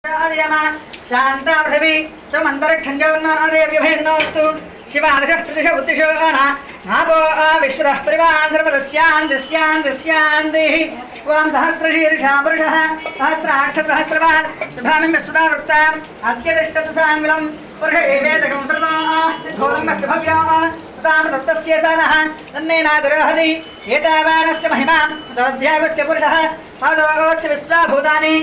शांता पृथिवी स्वमंतरिक्षंजोन्नोस्तु शिवादशः प्रतिश उत्तिशो नापो विश्वतः परिवान्धर्मदस्यान्तिः त्वां सहस्रशीर्षा पुरुषः सहस्राक्षसहस्रवान् शुभामिं विश्वदावृत्ताम् अद्यतिष्ठतसाङ्गलं पुरुष एवेदकं सर्वोलम्बस्य भव्यो तां दत्तस्य सानः तन्नेनादरोहति एतावानस्य महिमां तदध्यागस्य पुरुषः पादोस्य विश्वाभूतानि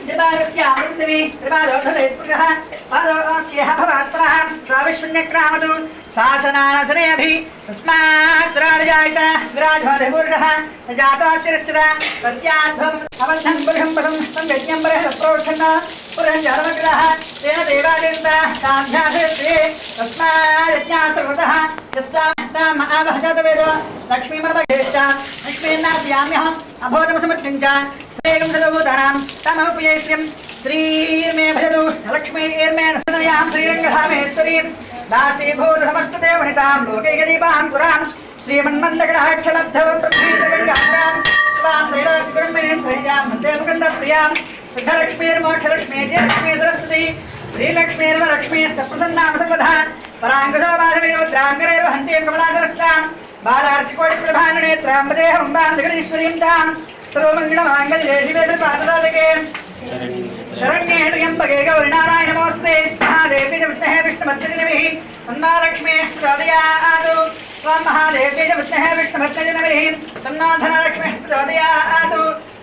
त्रिपादस्यामृतदेवी त्रिपादोऽधरेत्पुरुषः पादोऽस्यः भवात्परः ताविश्वन्यक्रामतु शासनानसरेऽभि तस्मात् राजजायिता विराजोऽधिपुरुषः जातोऽतिरिष्ठिता तस्याद्भवम् अवद्धन् पुरुषं पदं संयज्ञं परः प्रोक्षन् पुरुषं जातमग्रः तेन देवादेवता साध्यासेत्रे तस्मात् यज्ञासर्वतः यस्ताम् आवहजातवेदो लक्ष्मीमनभगेश्च लक्ष्मीर्नास्याम्यहम् अभोधमसमृद्धिञ्च श्रेयं सर्वभूतानां तमोपयेश्यं श्रीर्मे भजतु लक्ष्मीर्मे नसनयां श्रीरङ्गधामेश्वरीं दासीभूतसमस्तते वनितां लोकैकदीपां पुरां श्रीमन्मन्दकटाक्षलब्धवं प्रभीतगङ्गापुरां त्वां त्रैलोक्यकुटुम्बिनीं श्रीजां वन्दे मुकुन्दप्रियां सिद्धलक्ष्मीर्मोक्षलक्ष्मी जयलक्ष्मी सरस्वती श्रीलक्ष्मीर्वलक्ष्मी सप्रसन्नाम सर्वधा पराङ्गतो बालवयोद्राङ्गरैर्वहन्तीं कमलाधरस्तां बालार्किकोटिप्रभाननेत्रां वदेहं वां जगदीश्वरीं तां सर्वमङ्गलमाङ्गल्ये शिवे पाददातके शरण्ये त्र्यम्बके गौरि नारायण नमोऽस्ते महादेवी च विद्महे विष्णुपत्नीः तन्नो लक्ष्मीः प्रचोदयात् त्वां महादेवी च विद्महे विष्णुपत्नीः तन्नो धनलक्ष्मीः प्रचोदयात्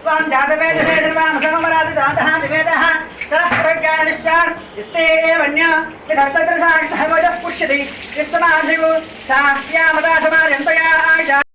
त्वां जातवेदसे सर्वामसोमरादिदातः दिवेदः सरः प्रज्ञानविश्वान् यस्ते एवन्य विधर्तद्रसाक्षः वजः पुष्यति यस्तमाधिगु सा यामदासमार्यन्तया